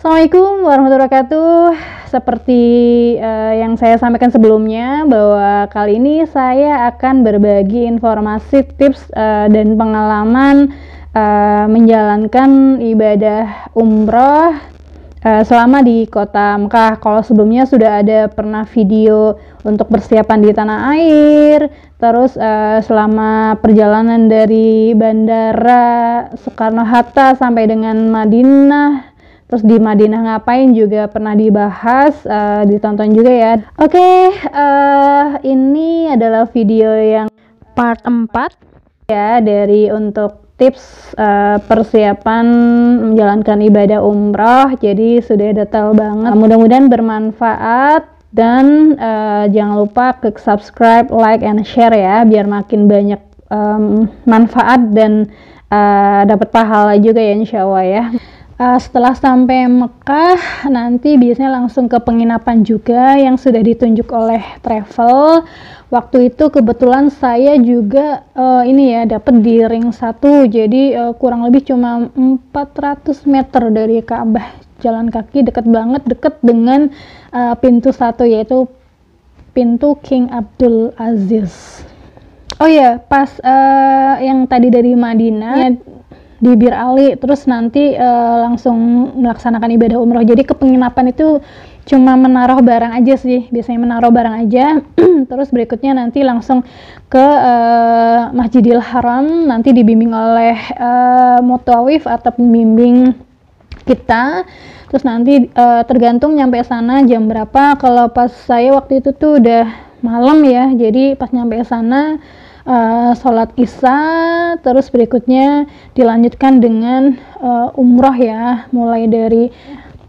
Assalamualaikum warahmatullahi wabarakatuh. Seperti yang saya sampaikan sebelumnya, bahwa kali ini saya akan berbagi informasi, tips dan pengalaman menjalankan ibadah umroh selama di kota Mekah. Kalau sebelumnya sudah ada pernah video untuk persiapan di tanah air, terus selama perjalanan dari Bandara Soekarno-Hatta sampai dengan Madinah, terus di Madinah ngapain juga pernah dibahas, ditonton juga ya. Oke, ini adalah video yang part 4 ya, dari untuk tips persiapan menjalankan ibadah umroh. Jadi sudah detail banget, mudah-mudahan bermanfaat. Dan jangan lupa klik subscribe, like, and share ya, biar makin banyak manfaat dan dapat pahala juga ya, insya Allah ya. Setelah sampai Mekah, nanti biasanya langsung ke penginapan juga yang sudah ditunjuk oleh travel. Waktu itu kebetulan saya juga ini ya, dapat di ring 1, jadi kurang lebih cuma 400 meter dari Ka'bah, jalan kaki, deket banget, deket dengan pintu 1, yaitu pintu King Abdul Aziz. Oh ya, pas yang tadi dari Madinah ya, di Bir Ali, terus nanti langsung melaksanakan ibadah umroh. Jadi ke penginapan itu cuma menaruh barang aja sih, biasanya menaruh barang aja. Terus berikutnya nanti langsung ke Masjidil Haram, nanti dibimbing oleh mutawif atau pembimbing kita. Terus nanti tergantung nyampe sana jam berapa. Kalau pas saya waktu itu tuh udah malam ya, jadi pas nyampe sana sholat isya, terus berikutnya dilanjutkan dengan umroh ya, mulai dari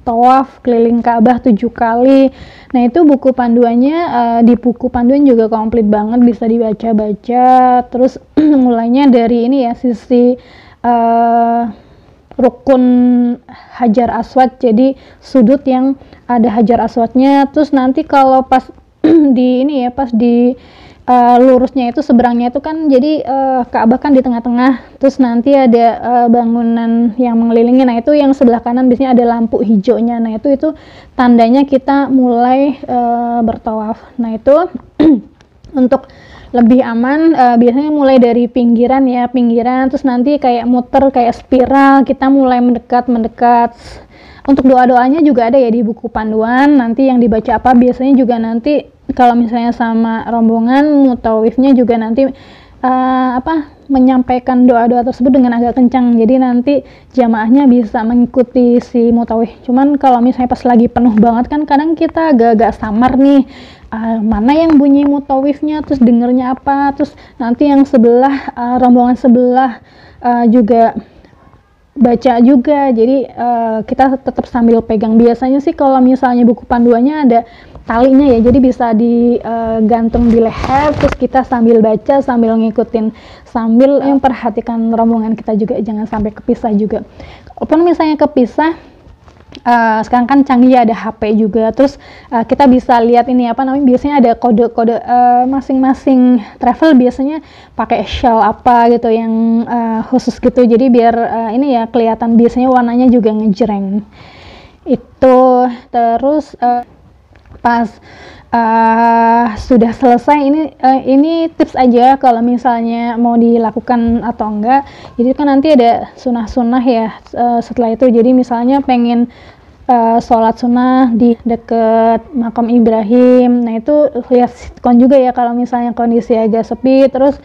tawaf keliling Ka'bah 7 kali. Nah itu buku panduannya, di buku panduan juga komplit banget, bisa dibaca-baca. Terus mulainya dari ini ya, sisi rukun Hajar Aswad, jadi sudut yang ada Hajar Aswadnya. Terus nanti kalau pas di ini ya, pas di lurusnya itu, seberangnya itu kan jadi Ka'bah kan di tengah-tengah, terus nanti ada bangunan yang mengelilingi. Nah itu yang sebelah kanan biasanya ada lampu hijaunya, nah itu tandanya kita mulai bertawaf. Nah itu untuk lebih aman, biasanya mulai dari pinggiran ya, terus nanti kayak muter kayak spiral, kita mulai mendekat. Untuk doa-doanya juga ada ya di buku panduan, nanti yang dibaca apa, biasanya juga nanti kalau misalnya sama rombongan mutawifnya juga nanti menyampaikan doa-doa tersebut dengan agak kencang, jadi nanti jamaahnya bisa mengikuti si mutawif. Cuman kalau misalnya pas lagi penuh banget kan kadang kita agak-agak samar nih, mana yang bunyi mutawifnya, terus dengernya apa, terus nanti yang sebelah rombongan sebelah juga baca juga, jadi kita tetap sambil pegang. Biasanya sih kalau misalnya buku panduannya ada talinya ya, jadi bisa digantung di leher, terus kita sambil baca, sambil ngikutin, sambil yang perhatikan rombongan kita juga, jangan sampai kepisah juga. Walaupun misalnya kepisah, sekarang kan canggih ya, ada HP juga, terus kita bisa lihat ini apa namanya, biasanya ada kode-kode masing-masing travel biasanya pakai shawl apa gitu yang khusus gitu, jadi biar ini ya kelihatan, biasanya warnanya juga ngejreng itu. Terus pas sudah selesai, ini tips aja kalau misalnya mau dilakukan atau enggak. Jadi kan nanti ada sunnah-sunnah ya setelah itu. Jadi misalnya pengen sholat sunnah di deket makam Ibrahim, nah itu lihat sitkon juga ya kalau misalnya kondisi agak sepi. Terus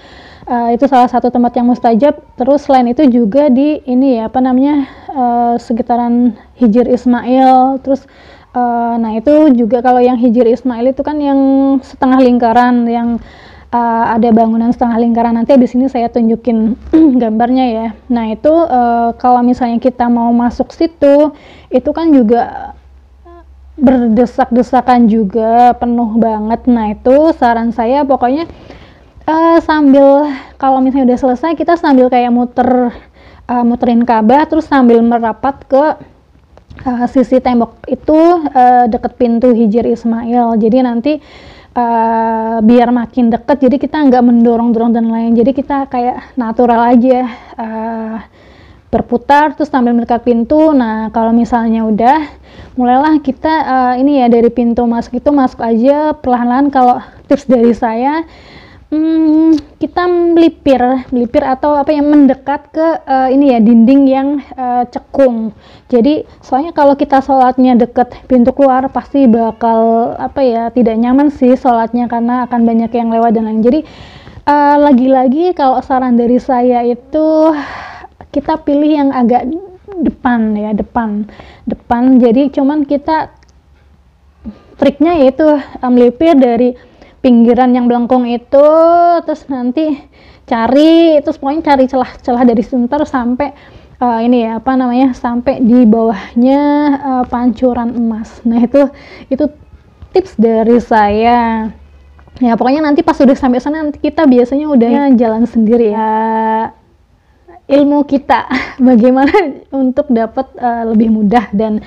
itu salah satu tempat yang mustajab. Terus selain itu juga di ini ya apa namanya, sekitaran Hijr Ismail. Terus nah itu juga kalau yang Hijr Ismail itu kan yang setengah lingkaran, yang ada bangunan setengah lingkaran. Nanti di sini saya tunjukin gambarnya ya. Nah itu kalau misalnya kita mau masuk situ, itu kan juga berdesak-desakan juga, penuh banget. Nah itu saran saya pokoknya sambil, kalau misalnya udah selesai, kita sambil kayak muterin Ka'bah, terus sambil merapat ke sisi tembok itu deket pintu Hijr Ismail. Jadi nanti biar makin deket, jadi kita nggak mendorong-dorong dan lain, jadi kita kayak natural aja berputar terus sambil mendekat pintu. Nah, kalau misalnya udah, mulailah kita ini ya, dari pintu masuk itu masuk aja perlahan-lahan. Kalau tips dari saya, kita melipir atau apa yang mendekat ke ini ya, dinding yang cekung. Jadi soalnya kalau kita sholatnya deket pintu keluar pasti bakal apa ya, tidak nyaman sih sholatnya karena akan banyak yang lewat dan lain. Jadi lagi-lagi kalau saran dari saya itu kita pilih yang agak depan ya, depan. Jadi cuman kita triknya yaitu melipir dari pinggiran yang melengkung itu, terus nanti terus pokoknya cari celah-celah dari sebentar sampai ini ya, apa namanya, sampai di bawahnya pancuran emas. Nah, itu tips dari saya. Ya, pokoknya nanti pas udah sampai sana, nanti kita biasanya udah jalan sendiri ya. Ilmu kita bagaimana untuk dapat lebih mudah dan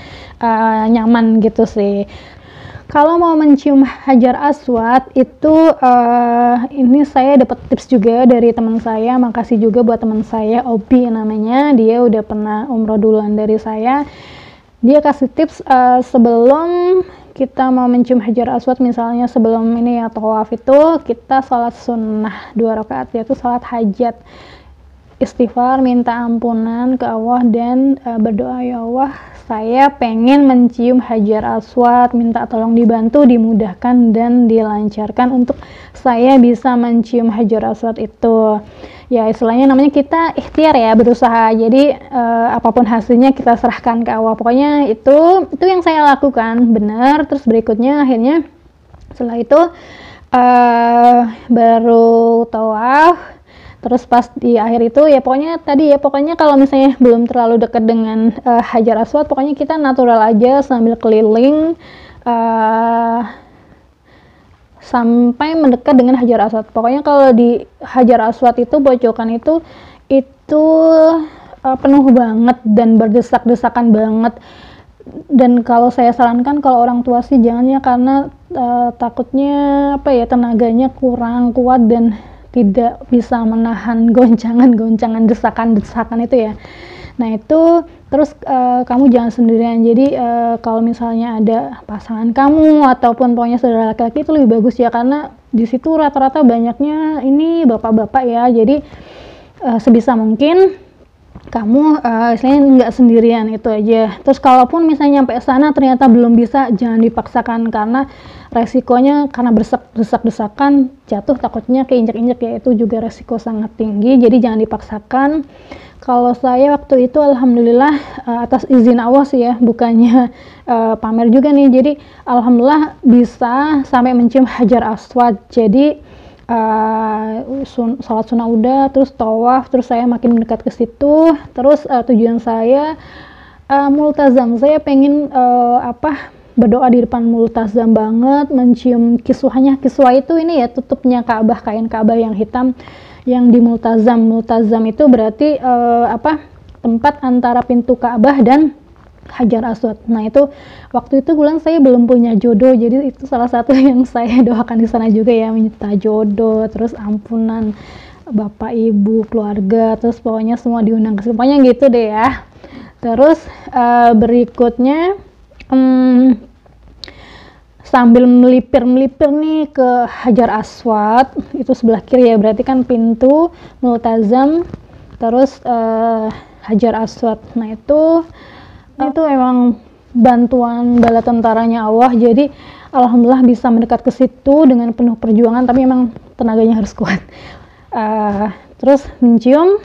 nyaman gitu sih. Kalau mau mencium Hajar Aswad itu ini saya dapat tips juga dari teman saya. Makasih juga buat teman saya, Obi namanya. Dia udah pernah umroh duluan dari saya. Dia kasih tips sebelum kita mau mencium Hajar Aswad, misalnya sebelum ini ya, tawaf itu kita sholat sunnah 2 rakaat, yaitu sholat hajat, istighfar, minta ampunan ke Allah dan berdoa, ya Allah, saya pengen mencium Hajar Aswad, minta tolong dibantu, dimudahkan dan dilancarkan untuk saya bisa mencium Hajar Aswad itu. Ya, istilahnya namanya kita ikhtiar ya, berusaha. Jadi apapun hasilnya kita serahkan ke Allah. Pokoknya itu yang saya lakukan, benar. Terus berikutnya akhirnya setelah itu baru tawaf. Terus pas di akhir itu ya pokoknya kalau misalnya belum terlalu dekat dengan Hajar Aswad, pokoknya kita natural aja sambil keliling sampai mendekat dengan Hajar Aswad. Pokoknya kalau di Hajar Aswad itu pojokan itu penuh banget dan berdesak-desakan banget. Dan kalau saya sarankan kalau orang tua sih jangan ya, karena takutnya apa ya, tenaganya kurang kuat dan tidak bisa menahan goncangan desakan itu ya. Nah, itu terus kamu jangan sendirian. Jadi kalau misalnya ada pasangan kamu ataupun pokoknya saudara laki-laki, itu lebih bagus ya, karena di situ rata-rata banyaknya ini bapak-bapak ya. Jadi sebisa mungkin kamu istilahnya nggak sendirian, itu aja. Terus kalaupun misalnya sampai sana ternyata belum bisa, jangan dipaksakan, karena resikonya karena desak-desakan jatuh, takutnya keinjak-injak ya, itu juga resiko sangat tinggi. Jadi jangan dipaksakan. Kalau saya waktu itu alhamdulillah atas izin Allah sih ya, bukannya pamer juga nih. Jadi alhamdulillah bisa sampai mencium Hajar Aswad. Jadi sholat sunnah udah, terus tawaf, terus saya makin mendekat ke situ. Terus tujuan saya multazam. Saya pengen berdoa di depan multazam banget, mencium kiswahnya. Kiswah itu ini ya, tutupnya Ka'bah, kain Ka'bah yang hitam yang di multazam. Multazam itu berarti tempat antara pintu Ka'bah dan Hajar Aswad. Nah, itu waktu itu bulan saya belum punya jodoh, jadi itu salah satu yang saya doakan di sana juga ya, minta jodoh, terus ampunan bapak ibu keluarga, terus pokoknya semua diundang ke sini, pokoknya gitu deh ya. Terus berikutnya sambil melipir nih ke Hajar Aswad, itu sebelah kiri ya, berarti kan pintu multazam, terus Hajar Aswad. Nah, itu emang bantuan bala tentaranya Allah. Jadi alhamdulillah bisa mendekat ke situ dengan penuh perjuangan, tapi emang tenaganya harus kuat. Terus mencium,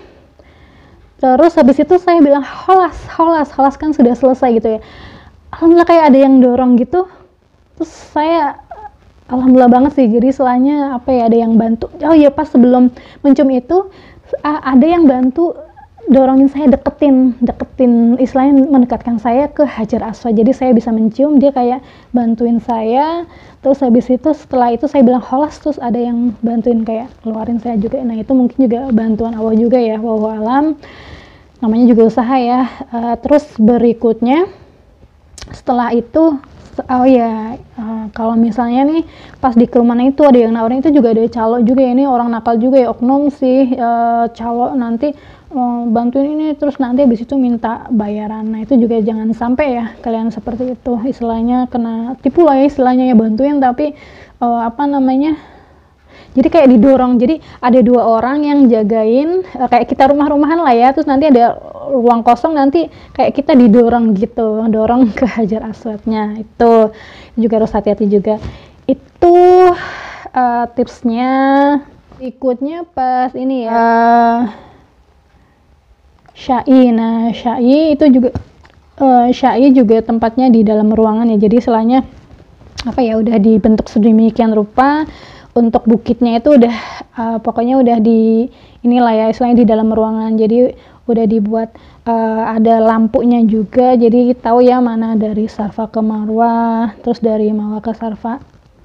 terus habis itu saya bilang holas kan sudah selesai gitu ya. Alhamdulillah kayak ada yang dorong gitu. Terus saya alhamdulillah banget sih, jadi selanya ada yang bantu. Oh iya, pas sebelum mencium itu ada yang bantu dorongin saya, deketin istilahnya mendekatkan saya ke Hajar Aswad, jadi saya bisa mencium, dia kayak bantuin saya. Terus habis itu setelah itu saya bilang holas, terus ada yang bantuin kayak keluarin saya juga. Nah, itu mungkin juga bantuan Allah juga ya, wallahu alam, namanya juga usaha ya. Terus berikutnya setelah itu Oh ya, kalau misalnya nih pas di kerumunan itu ada yang nawarin, itu juga ada calo juga ya, ini orang nakal juga ya, oknum sih, calo nanti bantuin ini terus nanti habis itu minta bayaran. Nah itu juga jangan sampai ya kalian seperti itu, istilahnya kena tipu lah ya istilahnya ya, bantuin tapi apa namanya, jadi kayak didorong, jadi ada 2 orang yang jagain, kayak kita rumah-rumahan lah ya, terus nanti ada ruang kosong, nanti kayak kita didorong gitu, dorong ke Hajar Aswadnya. Itu juga harus hati-hati juga. Itu tipsnya. Ikutnya pas ini ya, Syai. Nah Syai itu juga Syai juga tempatnya di dalam ruangan ya, jadi istilahnya apa ya, udah dibentuk sedemikian rupa. Untuk bukitnya itu udah pokoknya udah di inilah ya istilahnya di dalam ruangan, jadi udah dibuat ada lampunya juga, jadi tahu ya mana dari Safa ke Marwah, terus dari Marwah ke Safa,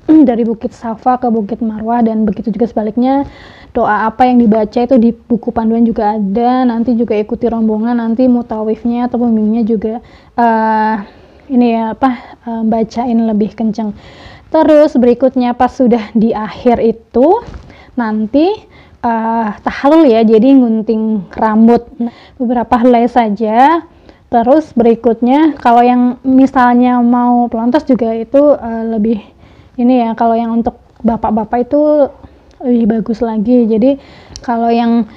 dari Bukit Safa ke Bukit Marwah, dan begitu juga sebaliknya. Doa apa yang dibaca itu di buku panduan juga ada, nanti juga ikuti rombongan, nanti mutawifnya atau pembimbingnya juga ini ya apa, bacain lebih kenceng. Terus berikutnya pas sudah di akhir itu nanti tahallul ya, jadi gunting rambut beberapa helai saja. Terus berikutnya kalau yang misalnya mau pelontos juga itu lebih ini ya, kalau yang untuk bapak-bapak itu lebih bagus lagi. Jadi kalau yang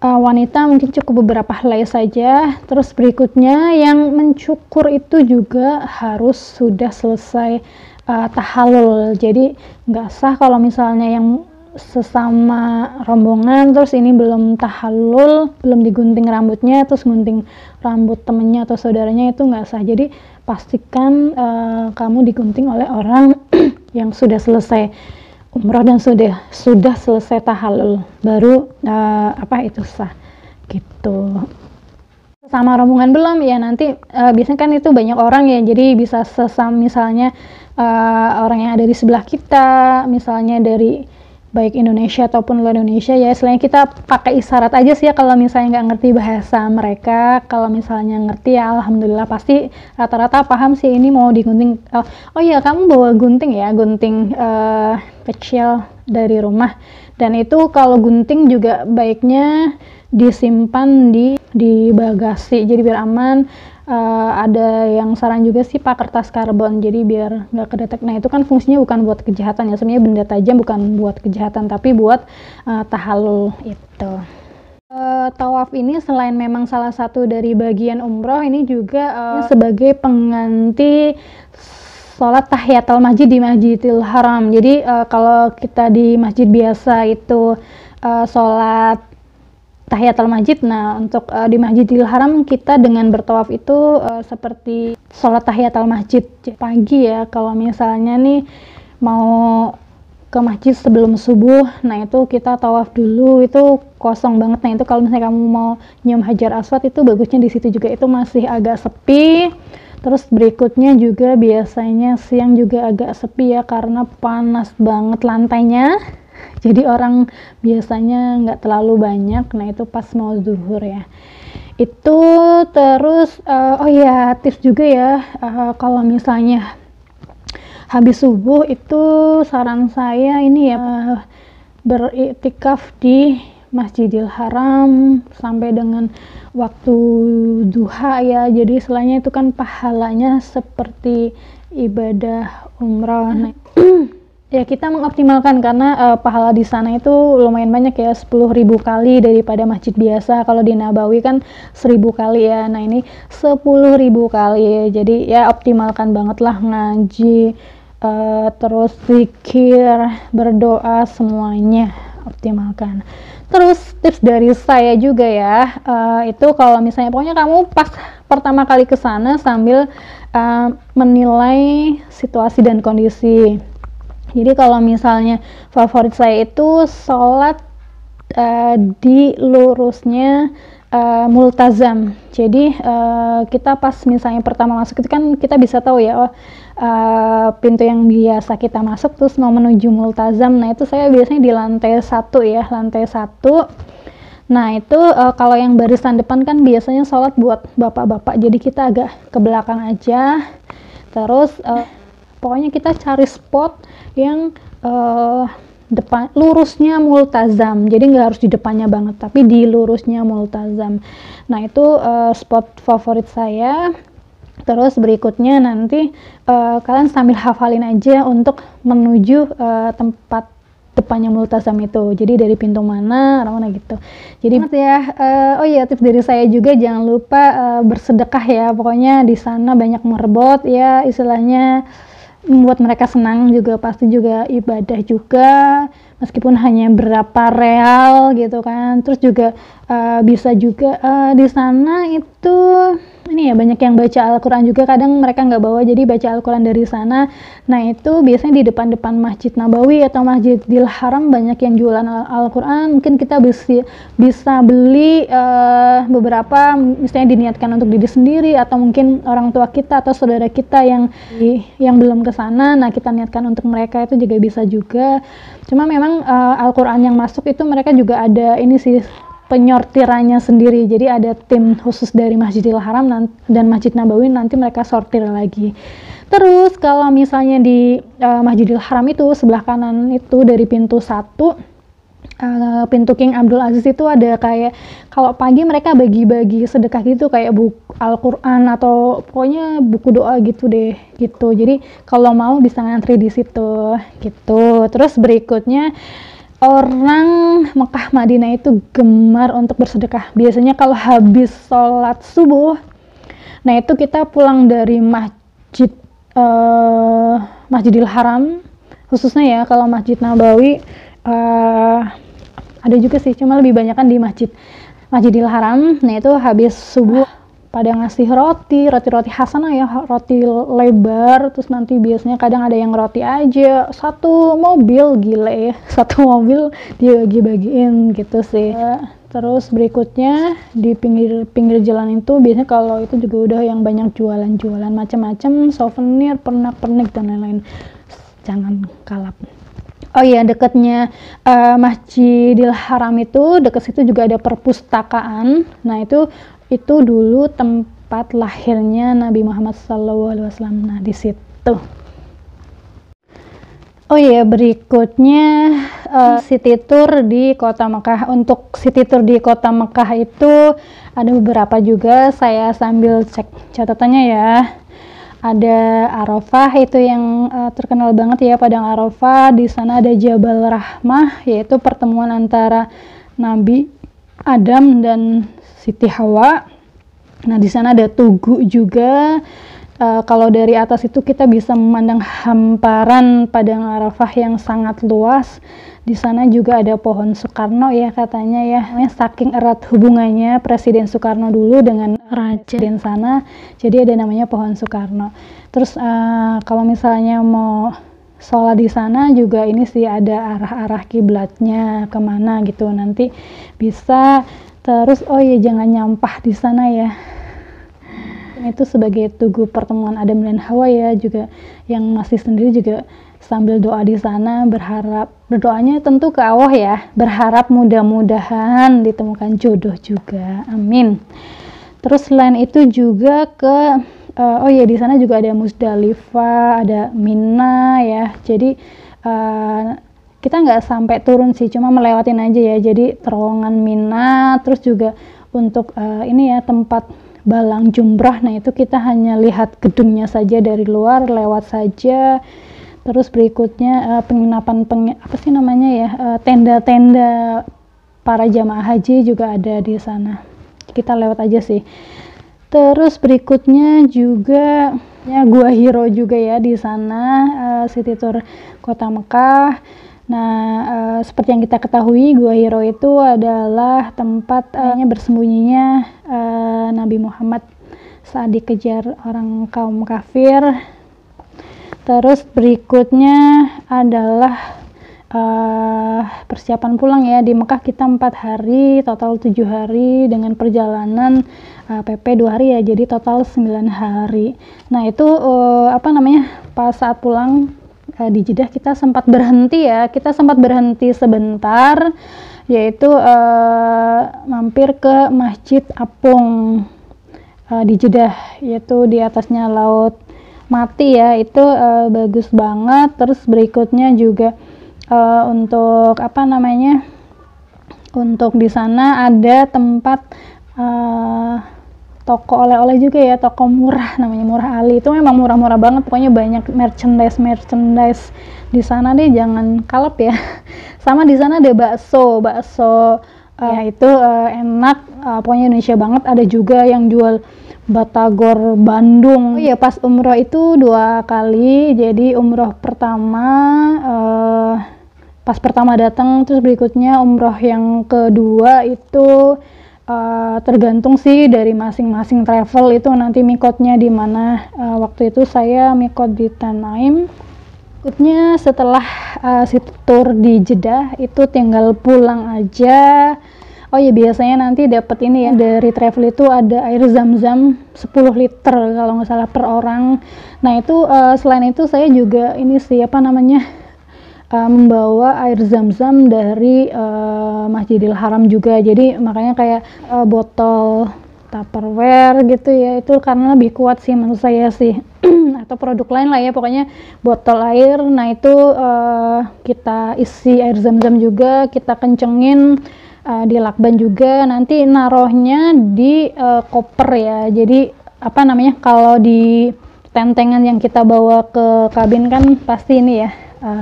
wanita mungkin cukup beberapa helai saja. Terus berikutnya yang mencukur itu juga harus sudah selesai tahallul, jadi nggak sah kalau misalnya yang sesama rombongan terus ini belum tahallul, belum digunting rambutnya, terus gunting rambut temennya atau saudaranya, itu nggak sah. Jadi pastikan kamu digunting oleh orang yang sudah selesai umroh dan sudah selesai tahallul, baru apa itu sah gitu. Sama rombongan belum ya, nanti biasanya kan itu banyak orang ya, jadi bisa sesama misalnya orang yang ada di sebelah kita, misalnya dari baik Indonesia ataupun luar Indonesia ya, selain kita pakai isyarat aja sih ya, kalau misalnya nggak ngerti bahasa mereka. Kalau misalnya ngerti ya alhamdulillah, pasti rata-rata paham sih ini mau digunting. Oh iya, kamu bawa gunting ya, gunting kecil dari rumah. Dan itu kalau gunting juga baiknya disimpan di bagasi, jadi biar aman. Ada yang saran juga sih pak kertas karbon, jadi biar nggak kedetek. Nah itu kan fungsinya bukan buat kejahatan ya, sebenarnya benda tajam bukan buat kejahatan tapi buat tahallul itu. Tawaf ini selain memang salah satu dari bagian umroh, ini juga sebagai pengganti sholat tahiyatul masjid di Masjidil Haram. Jadi kalau kita di masjid biasa itu sholat tahiyatul masjid, nah untuk di Masjidil Haram kita dengan bertawaf itu seperti sholat tahiyatul masjid pagi ya. Kalau misalnya nih mau ke masjid sebelum subuh, nah itu kita tawaf dulu, itu kosong banget. Nah itu kalau misalnya kamu mau nyium Hajar Aswad, itu bagusnya di situ juga, itu masih agak sepi. Terus berikutnya juga biasanya siang juga agak sepi ya, karena panas banget lantainya, jadi orang biasanya nggak terlalu banyak. Nah itu pas mau zuhur ya itu. Terus oh ya, tips juga ya, kalau misalnya habis subuh itu saran saya ini ya, beriktikaf di Masjidil Haram sampai dengan waktu duha ya. Jadi selainnya itu kan pahalanya seperti ibadah umrah. Nah, ya kita mengoptimalkan karena pahala di sana itu lumayan banyak ya, 10.000 kali daripada masjid biasa. Kalau di Nabawi kan 1.000 kali ya, nah ini 10.000 kali. Jadi ya optimalkan banget lah ngaji, terus zikir, berdoa, semuanya optimalkan. Terus tips dari saya juga ya, itu kalau misalnya pokoknya kamu pas pertama kali ke sana sambil menilai situasi dan kondisi. Jadi kalau misalnya favorit saya itu sholat di lurusnya multazam. Jadi kita pas misalnya pertama masuk itu kan kita bisa tahu ya, pintu yang biasa kita masuk terus mau menuju multazam. Nah itu saya biasanya di lantai 1 ya, lantai 1. Nah itu kalau yang barisan depan kan biasanya sholat buat bapak-bapak, jadi kita agak ke belakang aja. Terus Pokoknya kita cari spot yang depan lurusnya multazam, jadi nggak harus di depannya banget, tapi di lurusnya multazam. Nah itu spot favorit saya. Terus berikutnya nanti kalian sambil hafalin aja untuk menuju tempat depannya multazam itu. Jadi dari pintu mana, arah mana gitu. Jadi ya, oh iya, tips dari saya juga, jangan lupa bersedekah ya. Pokoknya di sana banyak merbot ya, istilahnya membuat mereka senang juga, pasti juga ibadah juga, meskipun hanya berapa real gitu kan. Terus juga bisa juga di sana itu ini ya, banyak yang baca Al-Quran juga, kadang mereka nggak bawa, jadi baca Al-Quran dari sana. Nah itu biasanya di depan-depan Masjid Nabawi atau Masjidil Haram banyak yang jualan Al-Quran. Mungkin kita bisa beli beberapa, misalnya diniatkan untuk diri sendiri, atau mungkin orang tua kita atau saudara kita yang belum ke sana, nah kita niatkan untuk mereka, itu juga bisa juga. Cuma memang Al-Quran yang masuk itu mereka juga ada ini sih, penyortirannya sendiri, jadi ada tim khusus dari Masjidil Haram dan Masjid Nabawi, nanti mereka sortir lagi. Terus kalau misalnya di Masjidil Haram itu sebelah kanan itu dari pintu 1, pintu King Abdul Aziz itu ada kayak, kalau pagi mereka bagi-bagi sedekah gitu, kayak buku Al-Quran atau pokoknya buku doa gitu deh gitu. Jadi kalau mau bisa ngantri di situ gitu. Terus berikutnya, orang Mekah Madinah itu gemar untuk bersedekah. Biasanya kalau habis sholat subuh, nah itu kita pulang dari Masjidil Haram, khususnya ya. Kalau Masjid Nabawi ada juga sih, cuma lebih banyak kan di Masjidil Haram. Nah itu habis subuh pada ngasih roti hasanah ya, roti lebar. Terus nanti biasanya kadang ada yang roti aja satu mobil, gila ya, satu mobil dibagi-bagiin gitu sih. Terus berikutnya di pinggir jalan itu biasanya kalau itu juga udah yang banyak jualan macam-macam, souvenir, pernak-pernik dan lain-lain. Jangan kalap. Oh iya, dekatnya Masjidil Haram itu, dekat situ juga ada perpustakaan. Nah itu dulu tempat lahirnya Nabi Muhammad SAW. Nah di situ. Oh iya, berikutnya city tour di Kota Mekah. Untuk city tour di Kota Mekah itu ada beberapa juga, saya sambil cek catatannya ya. Ada Arafah, itu yang terkenal banget ya, Padang Arafah. Di sana ada Jabal Rahmah, yaitu pertemuan antara Nabi Adam dan Siti Hawa. Nah di sana ada Tugu juga. Kalau dari atas itu kita bisa memandang hamparan Padang Arafah yang sangat luas. Di sana juga ada pohon Soekarno ya katanya ya. Saking erat hubungannya Presiden Soekarno dulu dengan raja di sana, jadi ada namanya pohon Soekarno. Terus kalau misalnya mau sholat di sana juga ini sih ada arah-arah kiblatnya kemana gitu, nanti bisa. Terus oh ya, jangan nyampah di sana ya. Itu sebagai tugu pertemuan Adam dan Hawa ya, juga yang masih sendiri juga sambil doa di sana, berdoanya tentu ke Allah ya, berharap mudah-mudahan ditemukan jodoh juga, amin. Terus selain itu juga ke oh ya, di sana juga ada Musdalifah, ada Mina ya. Jadi kita nggak sampai turun sih, cuma melewatin aja ya. Jadi terowongan Mina, terus juga untuk ini ya, tempat Balang Jumrah. Nah itu kita hanya lihat gedungnya saja dari luar, lewat saja. Terus berikutnya penginapan apa sih namanya ya, tenda-tenda para jamaah haji juga ada di sana. Kita lewat aja sih. Terus berikutnya juga ya Gua Hiro juga ya di sana, city tour Kota Mekah. Nah, seperti yang kita ketahui, Gua Hiro itu adalah tempat bersembunyinya Nabi Muhammad saat dikejar orang kaum kafir. Terus berikutnya adalah persiapan pulang ya. Di Mekah kita 4 hari, total 7 hari dengan perjalanan PP 2 hari ya, jadi total 9 hari. Nah itu pas saat pulang di Jeddah kita sempat berhenti ya, sebentar, yaitu mampir ke Masjid Apung di Jeddah, yaitu di atasnya laut mati ya, itu bagus banget. Terus berikutnya juga untuk apa namanya, untuk di sana ada tempat toko oleh-oleh juga ya, toko murah namanya Murah Ali. Itu memang murah-murah banget, pokoknya banyak merchandise di sana deh, jangan kalap ya. Sama di sana ada bakso ya itu enak, pokoknya Indonesia banget. Ada juga yang jual batagor Bandung. Oh iya, pas umroh itu 2 kali. Jadi umroh pertama pas pertama datang, terus berikutnya umroh yang kedua itu tergantung sih dari masing-masing travel itu nanti mikotnya di mana. Waktu itu saya mikot di Tanaim. Berikutnya setelah tour di Jeddah itu tinggal pulang aja. Oh ya, biasanya nanti dapat ini ya, dari travel itu ada air zam-zam 10 liter kalau nggak salah per orang. Nah itu selain itu saya juga ini sih apa namanya, membawa air zam-zam dari Masjidil Haram juga. Jadi makanya kayak botol Tupperware gitu ya, itu karena lebih kuat sih menurut saya sih. Atau produk lain lah ya, pokoknya botol air. Nah itu kita isi air zam-zam juga, kita kencengin di lakban juga, nanti naruhnya di koper ya. Jadi apa namanya, kalau di tentengan yang kita bawa ke kabin kan pasti ini ya,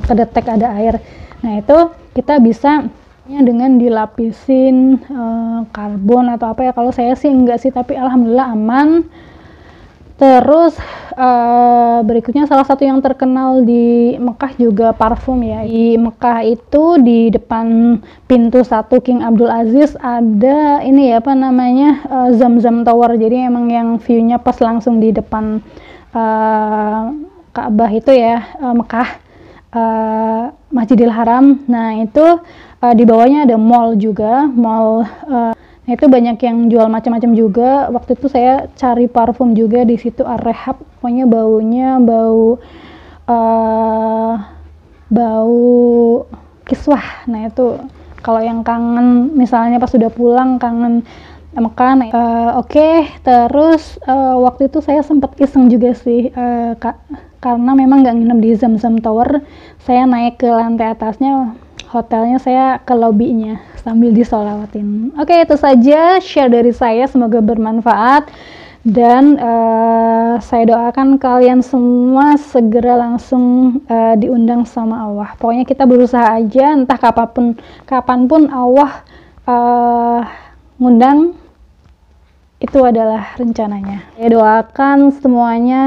kedetek ada air. Nah itu kita bisa dengan dilapisin karbon atau apa ya. Kalau saya sih enggak sih, tapi alhamdulillah aman. Terus berikutnya salah satu yang terkenal di Mekah juga parfum ya. Di Mekah itu di depan pintu 1 King Abdul Aziz ada ini ya apa namanya, Zam-Zam Tower. Jadi emang yang view-nya pas langsung di depan Ka'bah itu ya, Mekah, Masjidil Haram. Nah itu di bawahnya ada mall juga, mall. Nah itu banyak yang jual macam-macam juga. Waktu itu saya cari parfum juga di situ, Ar-Rehab. Pokoknya baunya bau kiswah. Nah itu kalau yang kangen, misalnya pas sudah pulang kangen Mekah. Oke. Terus waktu itu saya sempat iseng juga sih, karena memang nggak nginep di Zam-Zam Tower. Saya naik ke lantai atasnya hotelnya, saya ke lobbynya sambil disolawatin. Oke, itu saja share dari saya, semoga bermanfaat. Dan saya doakan kalian semua segera langsung diundang sama Allah. Pokoknya kita berusaha aja, entah kapanpun Allah ngundang, itu adalah rencananya. Saya doakan semuanya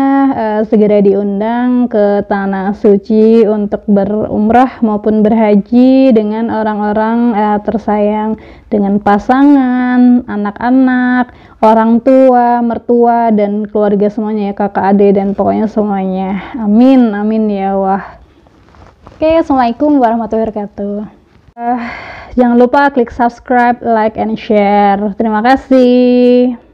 segera diundang ke tanah suci untuk berumrah maupun berhaji dengan orang-orang tersayang, dengan pasangan, anak-anak, orang tua, mertua, dan keluarga semuanya ya, kakak, adik, dan pokoknya semuanya. Amin, amin ya Allah. Oke, assalamualaikum warahmatullahi wabarakatuh. Jangan lupa klik subscribe, like, and share. Terima kasih.